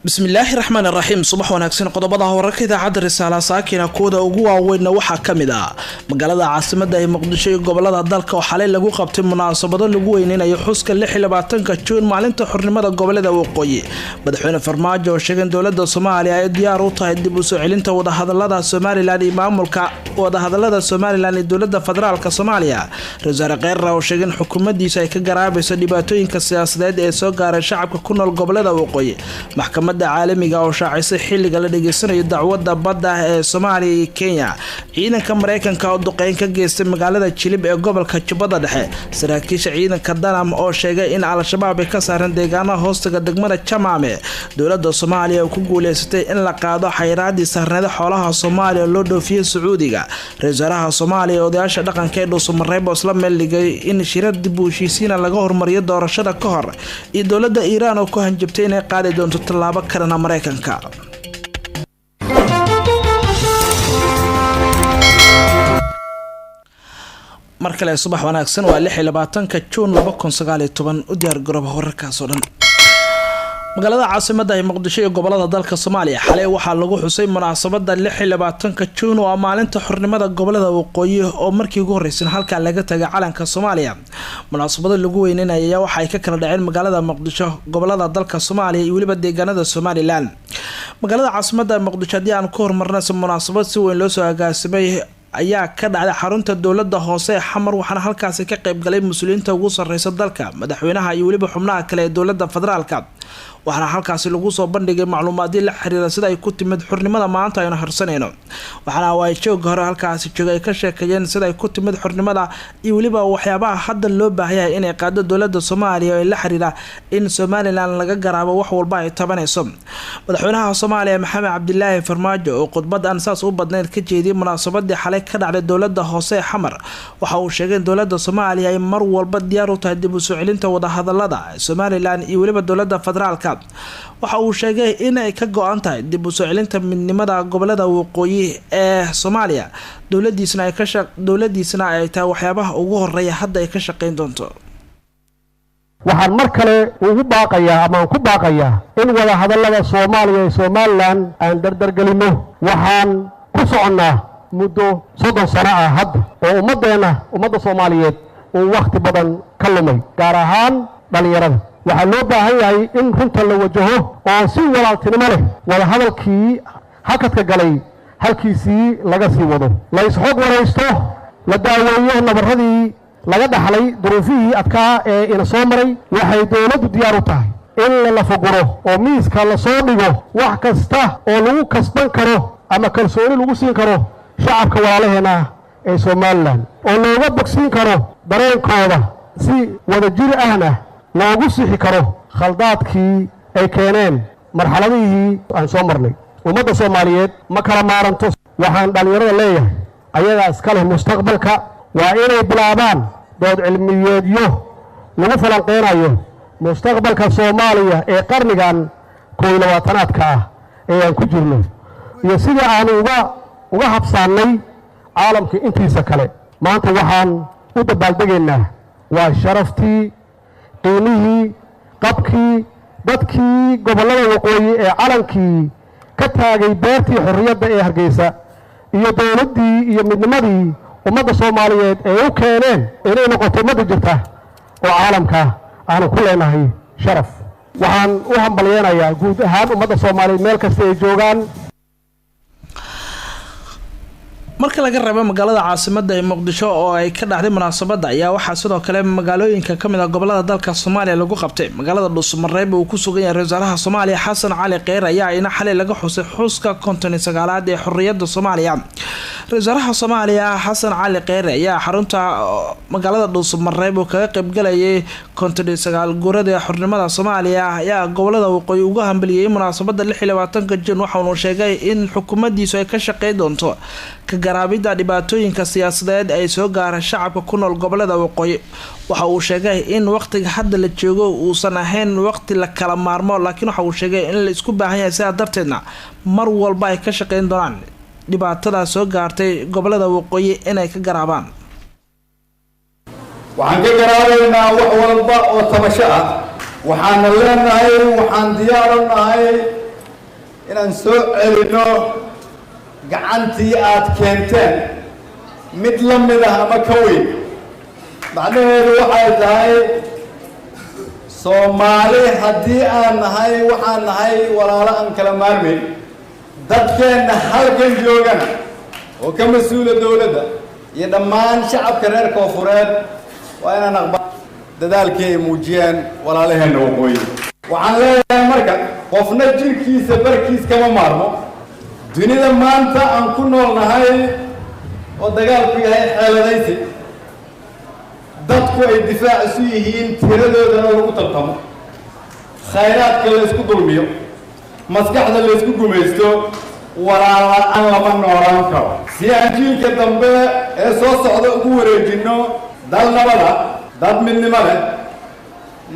بسم الله الرحمن الرحيم صباح wanaagsan qodobada wararka idaacada risaala saakina kooda ugu waaweyn waxa kamid ah magaalada caasimada ee Muqdisho iyo gobolada dalka oo xalay lagu qabtay munaasabado lagu weyninayo xuska 26 Juun maalinta xornimada gobolada waqooyi madaxweyne Farmaajo oo sheegay dawladda Soomaaliya ay diyaar u tahay dib u soo celinta wadahadalada Soomaaliland iyo maamulka wadahadalada Soomaaliland iyo dawladda federaalka Soomaaliya Rasaare Kheyr oo sheegay xukuumaddiisa ay ka garaabayso dhibaatooyinka siyaasadeed ee soo gaaray shacabka ku nool gobolada waqooyi maxkamadda caalamiga oo shaacisay xilliga la dhageysanayo dacwadda badda ee Soomaaliya iyo Kenya ciidanka Mareykanka oo duqeyn ka geystay magaalada Jilib ee gobolka Jubbada Dhexe saraakiisha ciidanka Danam oo sheegay in al-shabaab ay ka saareen deegaanada hoostaga degmada Jamaame dawladda Soomaaliya oo ku guuleysatay in la qaado xayiraadii saarnada xoolaha Soomaaliya loo dhoofiyo Sacuudiga ra'iisul Soomaaliya oo odayaasha dhaqanka ee Dhuusamareeb isla meel dhigay in shirar dib u heshiisiin laga hormariyo doorashada ka hor iyo dawladda Iiraan oo ku hanjabtay inay qaadi doonto tallaabo karana Mareykanka markale subax wanaagsan waa 26 Juun 2019 u diyaar garoob wararkaas oo dhan magaalada caasimada ee Muqdisho iyo gobolada dalka Soomaaliya xalay waxa lagu xusay munaasabada 26 Juun oo maalinta xornimada gobolada waqooyi oo markii ugu horeysay halka laga tagay calanka Soomaaliya munaasabada lagu weyninayo waxa ay ka kala dhaceen magaalada Muqdisho gobolada dalka Soomaaliya iyo waliba deegaanada Somaliland magaalada caasimada Muqdisho hadii aan ku hormarnay munaasabad si weyn loo soo agaasimay ayaa ka dhacday xarunta dawladda hoose xamar waxana halkaas ka qayb galay mas'uuliyiinta ugu sarreeyay dalka madaxweynaha iyo waliba xubnaha kale ee dawladda federaalka waxana halkaas lagu soo bandhigay macluumaadyo la xiriira sida ay ku timid xornimada maanta ayna harsanayno waxana way joog hore halkaas joogay ka sheekayeen sida ay ku timid xornimada iyo waliba waxyaabaha hadda loo baahayaa inay qaado dawladda Soomaaliya ee la xiriira in Somaliland laga garaabo wax walba ay tabanayso madaxweynaha Soomaaliya Maxamed Cabdilaahi Farmaajo oo khudbad aan saas u badnayd ka jeediyay munaasabadii xalay ka dhacday dawladda hoose xamar waxa uu sheegay in dawladda Soomaaliya ay mar walba diyaar u tahay dib u soo celinta wadahadalada Somaliland iyo waliba dawladda federaalka waxa uu sheegay in ay ka go'an tahay dib u soo celinta midnimada gobolada waqooyi ee Soomaaliya dawladdiisana ay tahay waxyaabaha ugu horeeya hadda ay ka shaqeyn doonto waxaan mar kale ugu baaqayaa ama ku baaqayaa in wadahadalada Soomaaliya iyo Somaliland aan dardargelino waxaan ku soconaa muddo 30 sano ah hadda oo ummadda Soomaaliyeed oo waqti badan ka lumay gaar ahaan dhalinyarada waxaa loo baahan yahay in runta la wajaho oo si walaaltinimo leh wada hadalkii hakadka galay halkiisii laga sii wado la isxog waraysto la daaweeyo nabaradii laga dhaxlay duruufihii adkaa ee ina soo maray waxay dawladdu diyaar u tahay in la faguro oo miiska la soo dhigo wax kasta oo lagu kasban karo ama kalsooni lagu siin karo shacabka walaalaheena ee Somaliland oo looga bogsiin karo dareenkooda si wadajir ahna loogu sixi karo khaldaadkii ay keeneen marxaladihii aan soo marnay ummadda Soomaaliyeed ma kala maaranto waxaan dhalinyarada leeyahay ayaga iska leh mustaqbalka waa inay bilaabaan dood cilmiyeedyo lagu falanqeynayo mustaqbalka Soomaaliya ee qarnigan 21aadka ah ee aan ku jirno iyo sidii aan uga habsaanay caalamka intiisa kale maanta waxaan u dabaaldegaynaa waa sharaftii qiimihii qabkii dadkii gobolada waqooyi ee calankii ka taagay beertii xorriyadda ee Hargeysa iyo dawladdii iyo midnimadii ummadda Soomaaliyeed ee u keeneen inay noqoto mid jirta oo caalamka aan ku leenahay sharaf waxaan u hambalyeeyaa guud ahaan ummadda Soomaaliyeed meel kasta ay joogaan marka laga reebo magaalada caasimada ee Muqdisho oo ay ka dhacday munaasabada ayaa waxa sidoo kale magaalooyinka kamid ah gobolada dalka Soomaaliya lagu qabtay magaalada Dhuusamareeb oo ku sugan yahay ra'iisul Soomaaliya Xasan Cali Kheyr ayaa ina xalay laga xusay xuska 59aad ee xorriyadda Soomaaliya ra'iisul Soomaaliya Xasan Cali Kheyr ayaa xarunta magaalada Dhuusamareeb oo kaga qayb galayay 59 guurada xornimada Soomaaliya ayaa gobolada waqooyi uga hambaliyay munaasabada 26 Juun waxa uu sheegay in xukuumaddiisu ay ka shaqeyn doonto ka garaabida dhibaatooyinka siyaasadeed ay soo gaaray shacabka ku nool gobolada waqooyi waxa uu sheegay in waqtiga hadda la joogo uusan ahayn waqti la kala maarmo laakiin waxa uu sheegay in la isku baahan yahay sida darteedna mar walba ay ka shaqeyn doonaan dhibaatada soo gaartay gobolada waqooyi inay ka garaabaan waxaan ka garaabaynaa wax walba oo tabasho ah waxaan leenahay waxaan diyaar u nahay inaan soo celino gacantii aad keenteen mid la mid ah ama ka weyn. macnaheedu waxay tahay Soomaali haddii aan nahay waxaan nahay walaalo aan kala maarmayn. dadkeenna halkan joogana oo ka mas'uula dowladda iyo dhammaan shacabka reer Koonfureed waa inaan aqbal dadaalkii ay muujiyeen walaalaheenna waqooyi. waxaan leeyahay marka qofna jirkiisa barkiis kama maarmo. dunida maanta aan ku noolnahay oo dagaalku yahay xeeladaysi, dadku ay difaac isu yihiin, tiradoodana lagu tartamo, khayraadka la isku dulmiyo, maskaxda la isku gumaysto, walaal-la'aan lama noolaan karo. si aan jiilka dambe ee soo socda ugu wareejinno dal nabada, dad midnimo leh,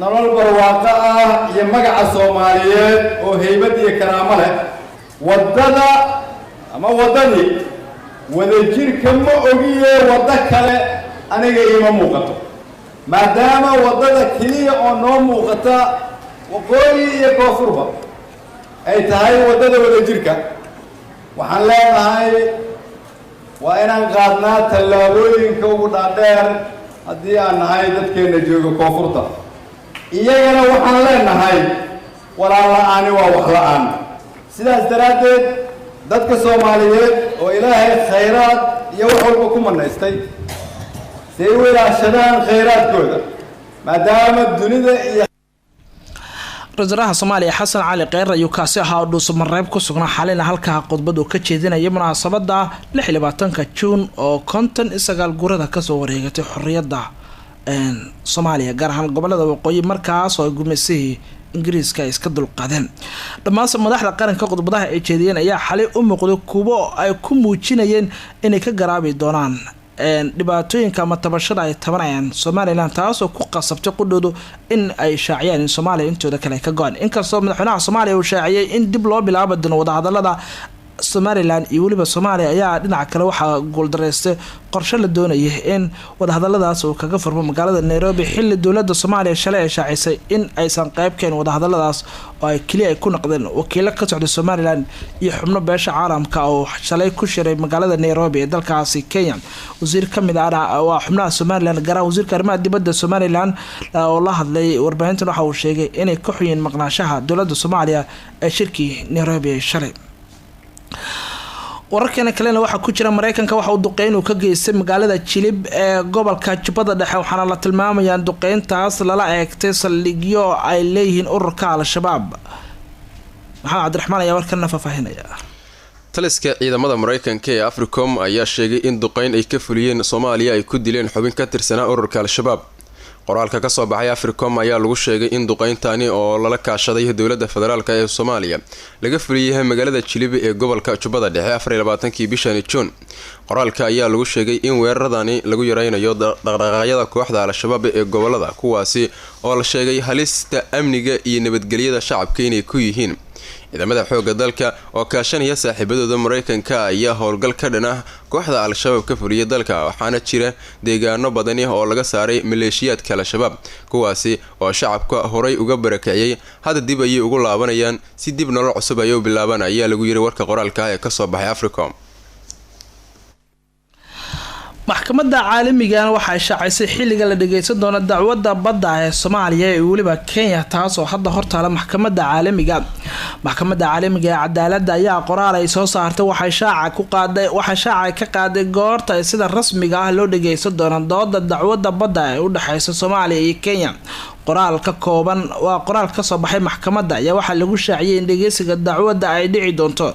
nolol barwaaqo ah iyo magaca Soomaaliyeed oo haybad iyo karaamo leh. waddada ama waddadii wadajirka ma ogiye waddo kale aniga iima muuqato. maadaama waddada keliya oo noo muuqata waqooyi iyo koonfurba ay tahay waddada wadajirka, waxaan leenahay waa inaan qaadnaa tallaabooyinka ugu dhaadheer haddii aan nahay dadkeenna jooga koonfurta. iyagana waxaan leenahay walaal-la'aani waa wax la'aan. sidaas daraaddeed dadka Soomaaliyeed oo Ilaahay khayraad iyo wax walba ku manaystay si ay u ilaashadaan khayraadkooda, maadaama dunida iyo Ra-iisul Soomaaliya Xasan Cali Kheyre ayuu kaasi ahaa dhuuso mareeb ku sugnaa xalina halka khudbad uu ka jeedinayay munaasabada 26 Juun oo 59 gurada ka soo wareegatay xorriyadda Soomaaliya gaar ahaan gobolada waqooyi markaas oo gumeysihii Ingiriiska iska dulqaadeen. dhammaan madaxda qaranka khudbadaha ay jeediyeen ayaa xalay u muuqday kuwo ay ku muujinayeen inay ka garaabi doonaan dhibaatooyinka ama tabashada ay tabanayaan Somaliland, taasoo ku qasabtay qudhoodu in ay shaaciyaan in Soomaaliya intooda kale ka go'an. inkastoo madaxweynaha Soomaaliya uu shaaciyay in dib loo bilaabo doono wadahadalada Somaliland iyo waliba Soomaaliya ayaa dhinaca kale waxaa guuldareystay qorshe la doonayay in wadahadaladaas uu kaga furmo magaalada Nairobi xilli dowladda Soomaaliya shalay ay shaacisay in aysan qayb keen wadahadaladaas oo ay kaliya ay ku noqdeen wakiilo ka socda Somaliland iyo xubno beesha caalamka oo shalay ku shiray magaalada Nairobi ee dalkaasi Kenya. wasiir ka mid ah waa xubnaha Somaliland gaar wasiirka arrimaha dibadda Somaliland oo la hadlay warbaahintan waxa uu sheegay inay ka xuyeen maqnaashaha dowladda Soomaaliya ee shirkii Nairobi shalay. wararkeena kalena waxaa ku jira Mareykanka waxa uu duqeyn uu ka geystay magaalada Jilib ee gobolka Jubbada Dhexe, waxaana la tilmaamayaa duqeyntaas lala eegtay saldhigyo ay leeyihiin ururka Al-Shabaab. maxamed cabdiraxmaan ayaa warkan faafahinaya. taliska ciidamada Mareykanka ee Africom ayaa sheegay in duqeyn ay ka fuliyeen Soomaaliya ay ku dileen xubin ka tirsanaa ururka Al-Shabaab. qoraalka ka soo baxay Africom ayaa lagu sheegay in duqeyntani oo lala kaashaday dowladda federaalka ee Soomaaliya laga fuliyay magaalada Jilib ee gobolka Jubbada Dhexe 24 bishan Juun. qoraalka ayaa lagu sheegay in weeraradani lagu yareynayo dhaqdhaqaaqyada kooxda Al-Shabaab ee gobolada kuwaasi oo la sheegay halista amniga iyo nabadgelyada shacabka inay ku yihiin. ciidamada xoogga dalka oo kaashanaya saaxiibadooda Mareykanka ayaa howlgal ka dhan ah kooxda Al-Shabaab ka fuliyay dalka, waxaana jira deegaano badan oo laga saaray maleeshiyaadka Al-Shabaab kuwaasi oo shacabka horay uga barakaciyay hadda dib ay ugu laabanayaan si dib nolol cusub ay u bilaabaan ayaa lagu yiri warka qoraalka ee ka soo baxay Africom. maxkamadda caalamiga waxay shaacisay xilliga la dhageysan doono dacwadda badda ee Soomaaliya iyo waliba Kenya, taasoo hadda hortaala maxkamadda caalamiga ee cadaaladda ayaa qoraal ay soo saartay waxay shaaca ka qaaday goorta ay sida rasmiga ah loo dhageysan doono dooda dacwadda badda ee u dhaxaysa Soomaaliya iyo Kenya. qoraal ka kooban waa qoraal ka soo baxay maxkamadda ayaa waxaa lagu shaaciyay in dhageysiga dacwadda ay dhici doonto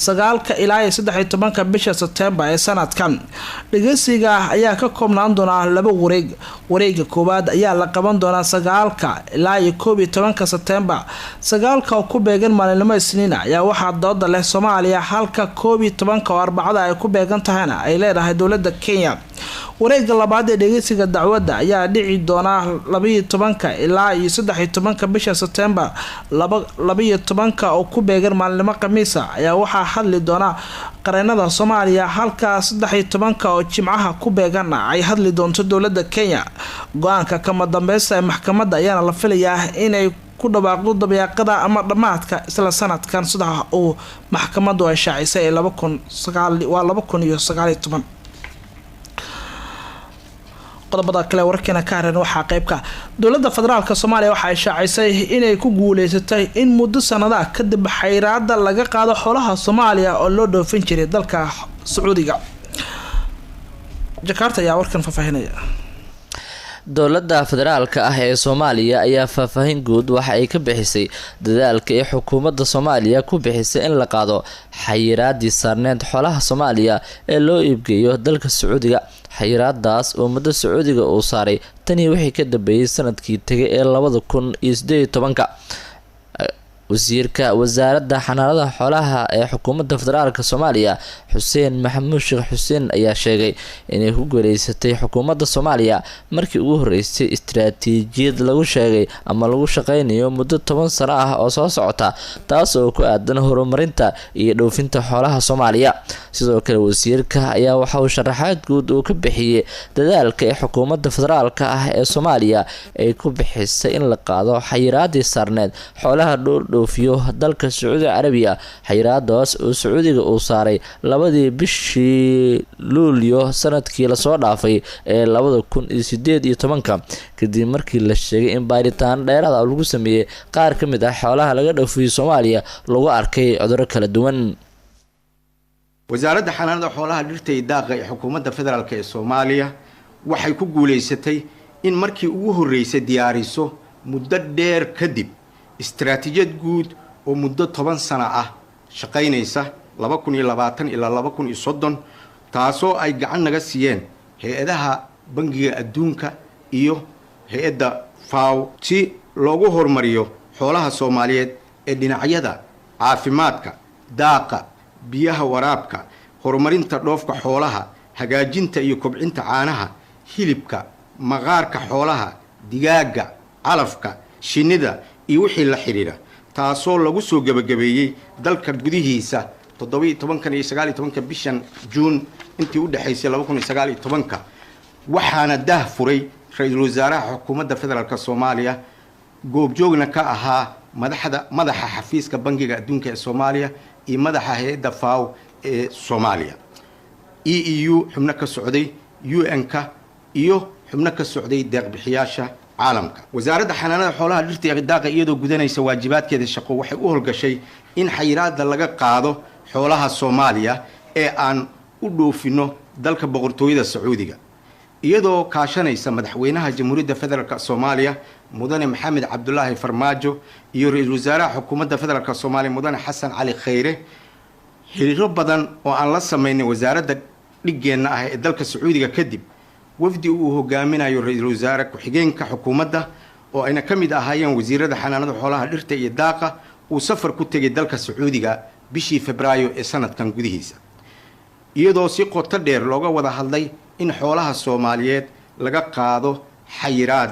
9 ilaa 13 bisha September ee sanadkan. dhageysiga ayaa ka koobnaan doona laba wareeg. wareegga koowaad ayaa la qaban doonaa 9 ilaa 11 September. 9 oo ku beegan maalinimo Isniin ayaa waxaa dooda leh Soomaaliya, halka 11 oo Arbacada ay ku beegan tahayna ay leedahay dowladda Kenya. wareegga labaad ee dhageysiga dacwadda ayaa dhici doona 12 ilaa 13 bisha September. 12 oo ku beegan maalinimo Khamiis ayaa waxaa hadli doona qareenada Soomaaliya, halka 13 oo Jimcaha ku beegan ay hadli doonto dowladda Kenya. go'aanka kama dambaysta ee maxkamadda ayaana la filayaa inay ku dhawaaqdo dabeeqada ama dhamaadka isla sanadkan sida uu maxkamadu ay shaacisay ee 2019 qodobada kale warkeena ka haran waxaa qaybka dowladda federaalka Soomaaliya waxa ay shaacisay inay ku guuleysatay in muddo sanada kadib xayiraada laga qaado xoolaha Soomaaliya oo loo dhoofin jiray dalka Sacuudiga. Jakarta ayaa warkan faafahinaya. dowladda federaalka ah ee Soomaaliya ayaa faahfaahin guud waxa ay ka bixisay dadaalka ay xukuumadda Soomaaliya ku bixisay in la qaado xayiraadii saarneed xoolaha Soomaaliya ee loo iibgeeyo dalka Sacuudiga. xayiraadaas oo muddo Sacuudiga uu saaray tani wixii ka dambeeyay sanadkii tagay ee 2018 wasiirka wasaaradda xanaanada xoolaha ee xukuumadda federaalka Soomaaliya Xuseen Maxamuud Sheekh Xuseen ayaa sheegay inay ku guuleysatay xukuumadda Soomaaliya markii ugu horeysay istiraatiijiyad lagu sheegay ama lagu shaqeynayo muddo 10 sano ah oo soo socota taas oo ku aadan horumarinta iyo dhoofinta xoolaha Soomaaliya. sidoo kale wasiirka ayaa waxa uu sharaxaad guud uu ka bixiyay dadaalka ee xukuumadda federaalka ah ee Soomaaliya ay ku bixisay in la qaado xayiraadii saarneed xoolaha dhoofiyo dalka Sacuudi Carabiya. xayiraadaas oo Sacuudiga uu saaray labadii bishii Luulyo sanadkii la soo dhaafay ee 2018 kadib markii la sheegay in baaritaan dheeraad ah lagu sameeyay qaar ka mid ah xoolaha laga dhoofiyo Soomaaliya lagu arkay cudurro kala duwan. wasaaradda xanaanada xoolaha dhirta iyo daaqa ee xukuumadda federaalka ee Soomaaliya waxay ku guuleysatay in markii ugu horeysay diyaariso muddo dheer kadib istiraatiijiyad guud oo muddo 10 sano ah shaqeynaysa 2020 ilaa 2030 taasoo ay gacan naga siiyeen hay'adaha bangiga adduunka iyo hay'adda FAO si loogu horumariyo xoolaha Soomaaliyeed ee dhinacyada caafimaadka, daaqa, biyaha waraabka, horumarinta dhoofka xoolaha, hagaajinta iyo kobcinta caanaha, hilibka, maqaarka xoolaha, digaaga, calafka, shinnida iyo wixii la xiriira taasoo lagu soo gabagabeeyay dalka gudihiisa 17 iyo 19 bishan June intii u dhaxaysay 2019 waxaana dah furay ra'iisul wasaaraha xukuumadda federaalka Soomaaliya goobjoogna ka ahaa madaxa xafiiska bangiga adduunka ee Soomaaliya iyo madaxa hay'adda FAO ee Soomaaliya EU xubno ka socday UN-ka iyo xubno ka socday deeq bixiyaasha caalamka. wasaaradda xanaanada xoolaha dhirta iyo daaqa iyadoo gudanaysa waajibaadkeeda shaqo waxay u howlgashay in xayiraada laga qaado xoolaha Soomaaliya ee aan u dhoofino dalka boqortooyada Sacuudiga iyadoo kaashanaysa madaxweynaha Jamhuuriyadda Federaalka Soomaaliya mudane Maxamed Cabdullaahi Farmaajo iyo ra'iisul wasaaraha xukuumadda federaalka Soomaaliya mudane Xasan Cali Khayre. xiriiro badan oo aan la sameynay wasaaradda dhigeena ah ee dalka Sacuudiga kadib wafdi uu hogaaminayo ra'iisul wasaare ku-xigeenka xukuumadda oo ayna ka mid ahaayeen wasiirada xanaanada xoolaha dhirta iyo daaqa uu safar ku tegay dalka Sacuudiga bishii Febraayo ee sanadkan gudihiisa iyadoo si qoto dheer looga wada hadlay in xoolaha Soomaaliyeed laga qaado xayiraad.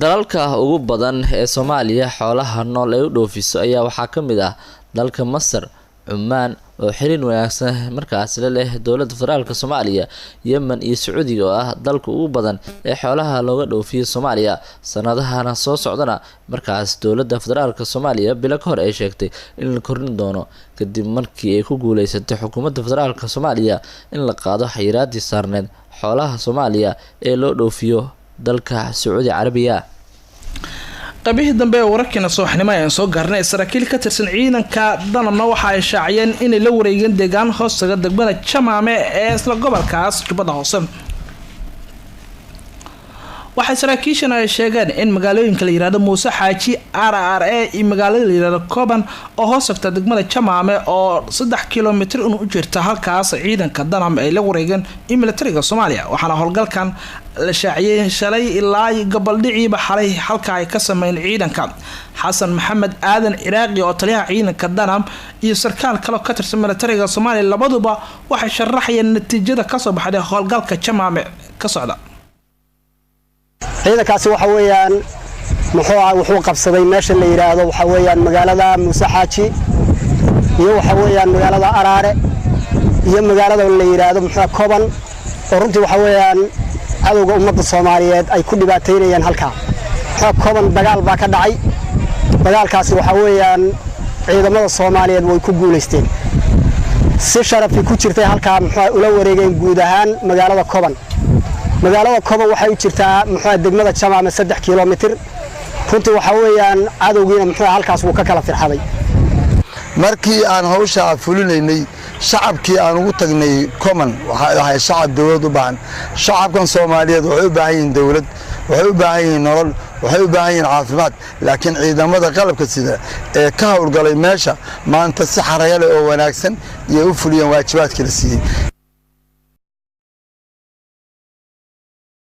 dalalka ugu badan ee Soomaaliya xoolaha nool ay u dhoofiso ayaa waxaa ka mid ah dalka Masar, Cumaan oo xiriir wanaagsan markaas la leh dowladda federaalka Soomaaliya, Yemen iyo Sacuudiga oo ah dalka ugu badan ee xoolaha looga dhoofiyo Soomaaliya. sanadahana soo socdana markaas dowladda federaalka Soomaaliya bila ka hor ay sheegtay in la kordhin doono kadib markii ay ku guuleysatay xukuumadda federaalka Soomaaliya in la qaado xayiraadii saarneed xoolaha Soomaaliya ee loo dhoofiyo dalka Sacuudi Carabiya. qaybihii dambe ee wararkeena subaxnimo ayaan soo gaarnay saraakiil ka tirsan ciidanka danabna waxa ay shaaciyeen inay la wareegeen deegaan hoostaga degmada Jamaame ee isla gobolkaas Jubbada Hoose. waxay saraakiishan ay sheegeen in magaalooyinka la yiraahdo Muuse Xaaji RRA iyo magaalada la yiraahdo Koban oo hoostagta degmada Jamaame oo 3 kiiloomitir u jirta halkaas ciidanka danam ay la wareegeen militariga Soomaaliya. waxaana howlgalkan la shaaciyay shalay ilaa gobol-dhiciiba xalay halka ay ka sameeyeen ciidanka Xasan Maxamed Aadan Ciraaqi oo taliyaha ciidanka danam iyo sarkaal kale ka tirsan militariga Soomaaliya labaduba waxay sharaxayeen natiijada ka soo baxday howlgalka Jamaame ka socda. ciidankaasi waxa weeyaan wuxuu qabsaday meesha la yiraahdo waxa weeyaan magaalada Muuse Xaaji iyo waxa weeyaan magaalada Araare iyo magaalada la yiraahdo Koban oo runtii waxa weeyaan cadowga ummadda Soomaaliyeed ay ku dhibaateynayaan halka koban dagaal baa ka dhacay dagaalkaasi waxa weeyaan ciidamada Soomaaliyeed way ku guuleysteen si sharafi ku jirtay halka ula wareegeen guud ahaan magaalada koban waxay u jirtaa degmada Jamaama 3 kiiloomitir runtii waxa weeyaan cadowgiina halkaas uu ka kala firxaday markii aan hawsha fulinaynay shacabkii aan ugu tagnay koman waxa shacab dawlad u baahan shacabkan Soomaaliyeed waxay u baahan yihiin dawlad waxay u baahan yihiin nolol waxay u baahan yihiin caafimaad laakiin ciidamada qalabka sida ee ka howlgalay meesha maanta si xarayale oo wanaagsan iyo u fuliyeen waajibaadkii la siiyay